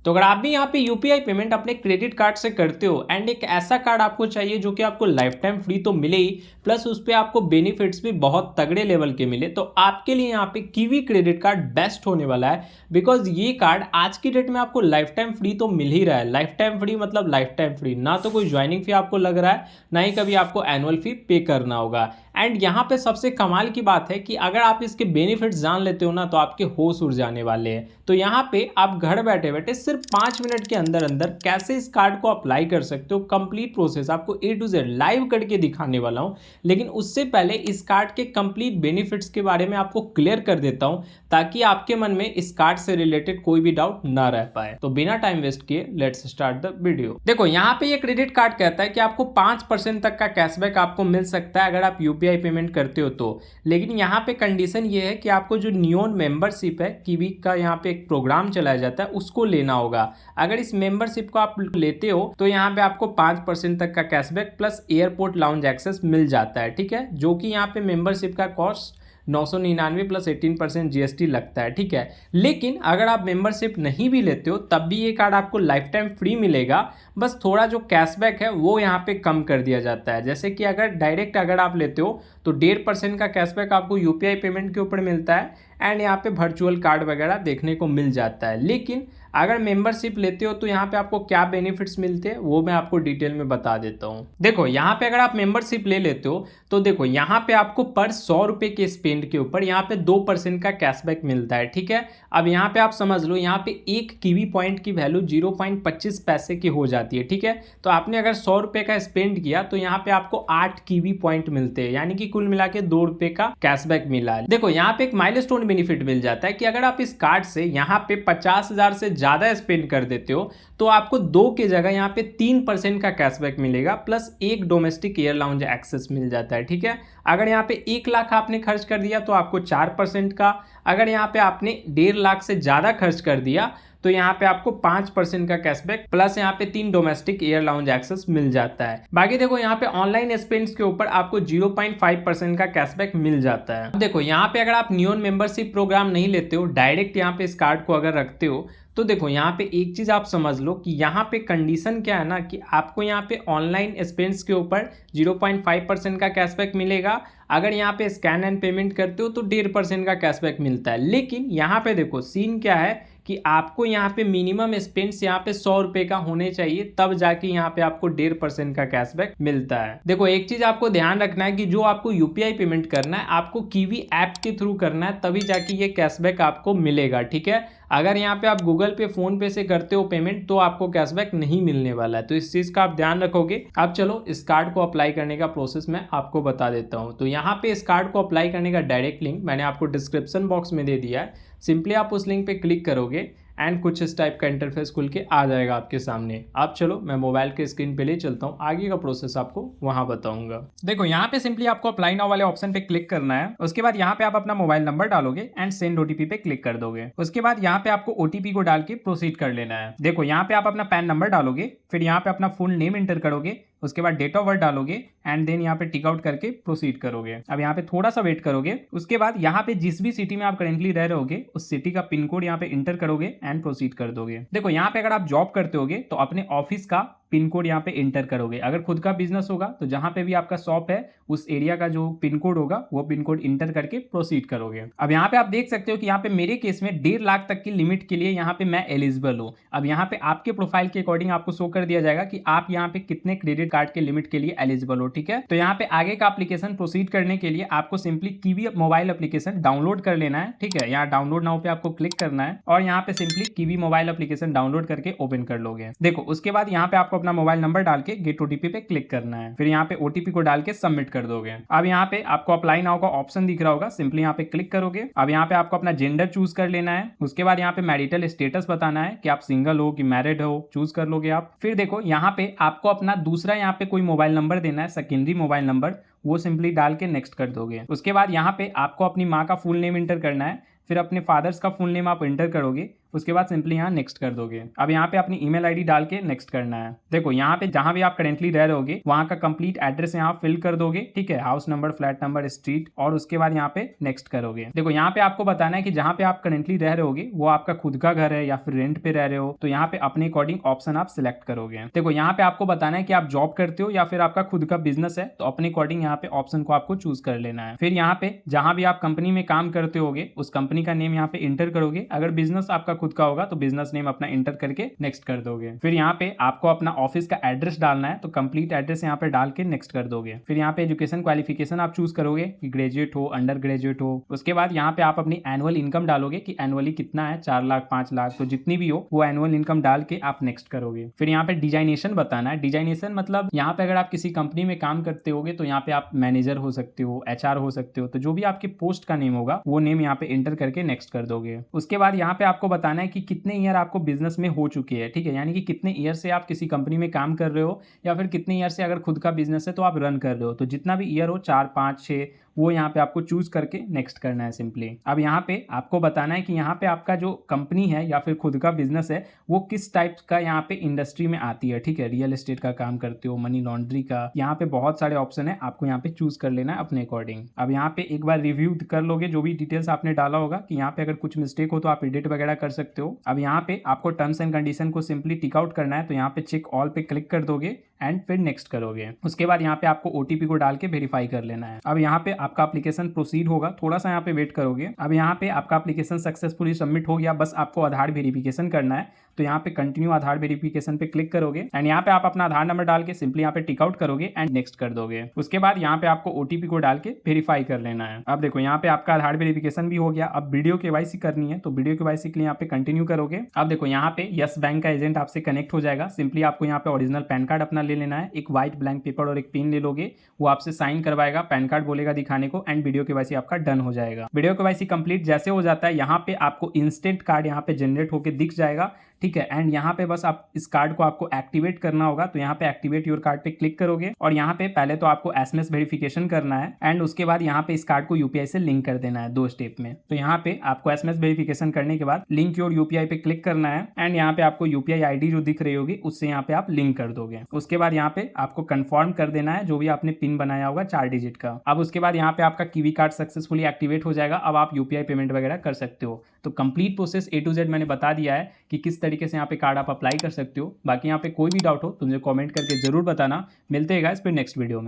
तो अगर आप भी यहाँ पे यूपीआई पेमेंट अपने क्रेडिट कार्ड से करते हो एंड एक ऐसा कार्ड आपको चाहिए जो कि आपको लाइफ टाइम फ्री तो मिले ही, प्लस उस पर आपको बेनिफिट्स भी बहुत तगड़े लेवल के मिले, तो आपके लिए यहाँ पे कीवी क्रेडिट कार्ड बेस्ट होने वाला है। बिकॉज ये कार्ड आज की डेट में आपको लाइफ टाइम फ्री तो मिल ही रहा है। लाइफ टाइम फ्री मतलब लाइफ टाइम फ्री, ना तो कोई ज्वाइनिंग फी आपको लग रहा है, ना ही कभी आपको एनुअल फी पे करना होगा। एंड यहाँ पे सबसे कमाल की बात है कि अगर आप इसके बेनिफिट्स जान लेते हो ना तो आपके होश उड़ जाने वाले हैं। तो यहाँ पे आप घर बैठे बैठे सिर्फ 5 मिनट के अंदर अंदर कैसे इस कार्ड को अप्लाई कर सकते हो, कंप्लीट प्रोसेस आपको A to Z लाइव करके दिखाने वाला हूँ। लेकिन उससे पहले इस कार्ड के कंप्लीट बेनिफिट्स के बारे में आपको क्लियर कर देता हूँ, ताकि आपके मन में इस कार्ड से रिलेटेड कोई भी डाउट ना रह पाए। तो बिना टाइम वेस्ट किए लेट्स स्टार्ट द वीडियो। देखो यहाँ पे ये क्रेडिट कार्ड कहता है कि आपको 5% तक का कैशबैक आपको मिल सकता है अगर आप यूपीआई पेमेंट करते हो तो। लेकिन यहाँ पे कंडीशन ये है कि आपको जो नियोन मेंबरशिप है, कीवी का यहाँ पे एक प्रोग्राम चलाया जाता है, उसको लेना होगा। अगर इस मेंबरशिप को आप लेते हो तो यहाँ पे आपको 5% तक का cashback plus airport lounge access मिल जाता है, ठीक है, जो कि यहाँ पे मेंबरशिप का कॉस्ट 999 प्लस 18% जीएसटी लगता है, ठीक है। लेकिन अगर आप मेंबरशिप नहीं भी लेते हो तब भी ये कार्ड आपको लाइफ टाइम फ्री मिलेगा। बस थोड़ा जो कैशबैक है वो यहाँ पे कम कर दिया जाता है। जैसे कि अगर डायरेक्ट अगर आप लेते हो तो 1.5% का कैशबैक आपको यूपीआई पेमेंट के ऊपर मिलता है एंड यहाँ पे वर्चुअल कार्ड वगैरह देखने को मिल जाता है। लेकिन अगर मेंबरशिप लेते हो तो यहाँ पे आपको क्या बेनिफिट्स मिलते हैं वो मैं आपको डिटेल में बता देता हूँ। देखो यहाँ पे अगर आप मेंबरशिप ले लेते हो तो देखो यहाँ पे आपको पर 100 रुपये के स्पेंड के ऊपर यहाँ पे 2% का कैशबैक मिलता है, ठीक है। अब यहाँ पे आप समझ लो, यहाँ पे एक कीवी पॉइंट की वैल्यू 0.25 पैसे की हो जाती है, ठीक है। तो आपने अगर 100 रुपये का स्पेंड किया तो यहाँ पे आपको 8 कीवी पॉइंट मिलते हैं, यानी कि कुल मिला के 2 रुपये का कैशबैक मिला है। देखो यहाँ पे एक माइलस्टोन बेनिफिट मिल जाता है कि अगर आप इस कार्ड से यहाँ पे 50,000 से ज्यादा स्पेंड कर देते हो तो आपको 2 की जगह यहाँ पे 3% का कैशबैक मिलेगा, प्लस एक डोमेस्टिक एयर लाउंज एक्सेस मिल जाता है, ठीक है। अगर यहाँ पे 1 लाख आपने खर्च कर दिया तो आपको 4% का, अगर यहाँ पे आपने 1.5 लाख से ज्यादा खर्च कर दिया तो यहाँ पे आपको 5% का कैशबैक प्लस यहाँ पे 3 डोमेस्टिक एयर लाउंज एक्सेस मिल जाता है। बाकी देखो यहाँ पे ऑनलाइन स्पेंड्स के ऊपर आपको 0.5% का कैशबैक मिल जाता है। अब देखो यहाँ पे अगर आप नियोन मेंबरशिप प्रोग्राम नहीं लेते हो, डायरेक्ट यहाँ पे इस कार्ड को अगर रखते हो तो देखो यहाँ पे एक चीज आप समझ लो कि यहाँ पे कंडीशन क्या है ना कि आपको यहाँ पे ऑनलाइन स्पेंड्स के ऊपर 0.5% का कैशबैक मिलेगा। अगर यहाँ पे स्कैन एंड पेमेंट करते हो तो 1.5% का कैशबैक मिलता है। लेकिन यहाँ पे देखो सीन क्या है कि आपको यहाँ पे मिनिमम स्पेंड्स यहाँ पे 100 रुपये का होने चाहिए, तब जाके यहाँ पे आपको 1.5% का कैशबैक मिलता है। देखो एक चीज आपको ध्यान रखना है कि जो आपको यूपीआई पेमेंट करना है आपको कीवी ऐप के थ्रू करना है, तभी जाके ये कैशबैक आपको मिलेगा, ठीक है। अगर यहाँ पे आप गूगल पे, फोन पे से करते हो पेमेंट तो आपको कैशबैक नहीं मिलने वाला है, तो इस चीज का आप ध्यान रखोगे। अब चलो इस कार्ड को अप्लाई करने का प्रोसेस मैं आपको बता देता हूँ। तो यहाँ पे इस कार्ड को अप्लाई करने का डायरेक्ट लिंक मैंने आपको डिस्क्रिप्शन बॉक्स में दे दिया है। सिंपली आप उस लिंक पे क्लिक करोगे एंड कुछ इस टाइप का इंटरफेस खुल के आ जाएगा आपके सामने। अब चलो मैं मोबाइल के स्क्रीन पे ले चलता हूँ, आगे का प्रोसेस आपको वहां बताऊंगा। देखो यहाँ पे सिंपली आपको अप्लाई नाउ वाले ऑप्शन पे क्लिक करना है। उसके बाद यहाँ पे आप अपना मोबाइल नंबर डालोगे एंड सेंड ओटीपी पे क्लिक कर दोगे। उसके बाद यहाँ पे आपको ओटीपी को डाल के प्रोसीड कर लेना है। देखो यहाँ पे आप अपना पैन नंबर डालोगे, फिर यहाँ पे अपना फुल नेम एंटर करोगे, उसके बाद डेट ऑफ बर्थ डालोगे एंड देन यहाँ पे टिक आउट करके प्रोसीड करोगे। अब यहाँ पे थोड़ा सा वेट करोगे। उसके बाद यहाँ पे जिस भी सिटी में आप करेंटली रह रहे होगे उस सिटी का पिन कोड यहाँ पे इंटर करोगे एंड प्रोसीड कर दोगे। देखो यहाँ पे अगर आप जॉब करते होगे तो अपने ऑफिस का पिन कोड यहाँ पे इंटर करोगे। अगर खुद का बिजनेस होगा तो जहां पे भी आपका शॉप है उस एरिया का जो पिन कोड होगा वो पिन कोड इंटर करके प्रोसीड करोगे। अब यहाँ पे आप देख सकते हो कि यहाँ पे मेरे केस में 1.5 लाख तक की लिमिट के लिए यहाँ पे मैं एलिजिबल हूँ। अब यहाँ पे आपके प्रोफाइल के अकॉर्डिंग आपको शो कर दिया जाएगा कि आप यहाँ पे कितने क्रेडिट कार्ड के लिमिट के लिए एलिजिबल हो, ठीक है। तो यहाँ पे आगे का एप्लीकेशन प्रोसीड करने के लिए आपको simply kiwi mobile application download कर लेना है, ठीक है। यहाँ डाउनलोड नाउ पे आपको क्लिक करना है और यहाँ पे simply kiwi mobile application download करके ओपन कर लोगे। देखो उसके बाद यहाँ पे आपको अपना मोबाइल नंबर डाल के गेट ओटीपी पे क्लिक करना है, फिर यहाँ पे ओटीपी को डाल के सबमिट कर दोगे। अब यहाँ पे आपको अप्लाई नाउ का ऑप्शन दिख रहा होगा, सिंपली यहाँ पे क्लिक करोगे। अब यहाँ पे आपको अपना जेंडर चूज कर लेना है। उसके बाद यहाँ पे मैरिटल स्टेटस बताना है कि आप सिंगल हो कि मैरिड हो, चूज कर लोगे आप। फिर देखो यहाँ पे आपको अपना दूसरा यहाँ पे कोई मोबाइल नंबर देना है, सेकेंडरी मोबाइल नंबर, वो सिंपली डाल के नेक्स्ट कर दोगे। उसके बाद यहाँ पे आपको अपनी माँ का फुल नेम इंटर करना है, फिर अपने फादर्स का फुल नेम आप इंटर करोगे। उसके बाद सिंपली यहाँ नेक्स्ट कर दोगे। अब यहाँ पे अपनी ईमेल आईडी डाल के नेक्स्ट करना है। देखो यहाँ पे जहां भी आप करेंटली रह रहे होगे वहां का कंप्लीट एड्रेस यहाँ फिल कर दोगे, ठीक है, house number, flat number, street, और उसके बाद यहाँ पे नेक्स्ट करोगे। देखो यहाँ पे आपको बताना है कि जहां पे आप करेंटली रह रहे होगे वो आपका खुद का घर है या फिर रेंट पे रह रहे हो, तो यहाँ पे अपने अकॉर्डिंग ऑप्शन आप सिलेक्ट करोगे। देखो यहाँ पे आपको बताना है कि आप जॉब करते हो या फिर आपका खुद का बिजनेस है, तो अपने अकॉर्डिंग यहाँ पे ऑप्शन को आपको चूज कर लेना है। फिर यहाँ पे जहां भी आप कंपनी में काम करते होगे उस कंपनी का नेम यहाँ पे इंटर करोगे। अगर बिजनेस आपका खुद का होगा तो बिजनेस नेम अपना इंटर करके नेक्स्ट कर दोगे। फिर यहाँ पे आपको अपना ऑफिस का एड्रेस डालना है, तो कंप्लीट एड्रेस यहाँ पे डाल के नेक्स्ट कर दोगे। फिर यहाँ पे एजुकेशन क्वालिफिकेशन आप चूज करोगे कि ग्रेजुएट हो, अंडर ग्रेजुएट हो। उसके बाद यहाँ पे आप अपनी एनुअल इनकम डालोगे कि एनुअली कितना है, 4 लाख, 5 लाख, तो जितनी भी हो वो एनुअल इनकम डाल के आप नेक्स्ट करोगे। फिर यहाँ पे डिजाइनेशन बताना है। डिजाइनेशन मतलब यहाँ पे अगर आप किसी कंपनी में काम करते होगे तो यहाँ पे आप मैनेजर हो सकते हो, एचआर हो सकते हो, तो जो भी आपके पोस्ट का नेम होगा वो नेम यहाँ पे एंटर करके नेक्स्ट कर दोगे। उसके बाद यहाँ पे आपको बताना है कि कितने ईयर आपको बिजनेस में हो चुके हैं, ठीक है, यानी कि कितने ईयर से आप किसी कंपनी में काम कर रहे हो या फिर कितने ईयर से अगर खुद का बिजनेस है तो आप रन कर रहे हो, तो जितना भी ईयर हो, 4, 5, 6, वो यहाँ पे आपको चूज करके नेक्स्ट करना है सिंपली। अब यहाँ पे आपको बताना है कि यहाँ पे आपका जो कंपनी है या फिर खुद का बिजनेस है वो किस टाइप का यहाँ पे इंडस्ट्री में आती है, ठीक है, रियल एस्टेट का काम करते हो, मनी लॉन्ड्री का, यहाँ पे बहुत सारे ऑप्शन है, आपको यहाँ पे चूज कर लेना है अपने अकॉर्डिंग। अब यहाँ पे एक बार रिव्यू कर लोगे जो भी डिटेल्स आपने डाला होगा कि यहाँ पे अगर कुछ मिस्टेक हो तो आप एडिट वगैरह कर सकते हो। अब यहाँ पे आपको टर्म्स एंड कंडीशन को सिंपली टिक आउट करना है, तो यहाँ पे चेक ऑल पे क्लिक कर दोगे एंड फिर नेक्स्ट करोगे। उसके बाद यहाँ पे आपको ओटीपी को डाल के वेरीफाई कर लेना है। अब यहाँ पे आपका एप्लीकेशन प्रोसीड होगा, थोड़ा सा यहाँ पे वेट करोगे। अब यहाँ पे आपका एप्लीकेशन सक्सेसफुली सबमिट हो गया, बस आपको आधार वेरिफिकेशन करना है, तो यहाँ पे कंटिन्यू आधार वेरिफिकेशन पे क्लिक करोगे एंड यहाँ पे आप अपना आधार नंबर डाल के सिंपली यहाँ पे टिक आउट करोगे एंड नेक्स्ट कर दोगे। उसके बाद यहाँ पे आपको ओटीपी को डाल के वेरीफाई कर लेना है। अब देखो यहाँ पे आपका आधार वेरिफिकेशन भी हो गया। अब वीडियो केवाईसी करनी है, तो वीडियो केवाईसी के लिए यहाँ पे कंटिन्यू करोगे। अब देखो यहाँ पे यस बैंक का एजेंट आपसे कनेक्ट हो जाएगा। सिंपली आपको यहाँ पे ओरिजिनल पैन कार्ड अपना ले लेना है, एक व्हाइट ब्लैंक पेपर और एक पेन ले लोगे, वो आपसे साइन करवाएगा, पैन कार्ड बोलेगा दिखाने को एंड वीडियो केवाईसी आपका डन हो जाएगा। वीडियो केवाईसी कंप्लीट जैसे हो जाता है यहाँ पे आपको इंस्टेंट कार्ड यहाँ पे जनरेट होकर दिख जाएगा, ठीक है, एंड यहाँ पे बस आप इस कार्ड को आपको एक्टिवेट करना होगा, तो यहाँ पे एक्टिवेट योर कार्ड पे क्लिक करोगे और यहाँ पे पहले तो आपको एसएमएस वेरिफिकेशन करना है एंड उसके बाद यहाँ पे इस कार्ड को यूपीआई से लिंक कर देना है 2 स्टेप में। तो यहाँ पे आपको एसएमएस वेरिफिकेशन करने के बाद लिंक योर यूपीआई पे क्लिक करना है एंड यहाँ पे आपको यूपीआई आईडी जो दिख रही होगी उससे यहाँ पे आप लिंक कर दोगे। उसके बाद यहाँ पे आपको कंफर्म कर देना है जो भी आपने पिन बनाया होगा 4 डिजिट का। अब उसके बाद यहाँ पे आपका कीवी कार्ड सक्सेसफुली एक्टिवेट हो जाएगा। अब आप यूपीआई पेमेंट वगैरह कर सकते हो। तो complete process A to Z मैंने बता दिया है कि किस तरीके से यहाँ पे कार्ड आप अप्लाई कर सकते हो। बाकी यहाँ पे कोई भी डाउट हो तो मुझे कमेंट करके जरूर बताना। मिलते हैं गाइस फिर नेक्स्ट वीडियो में।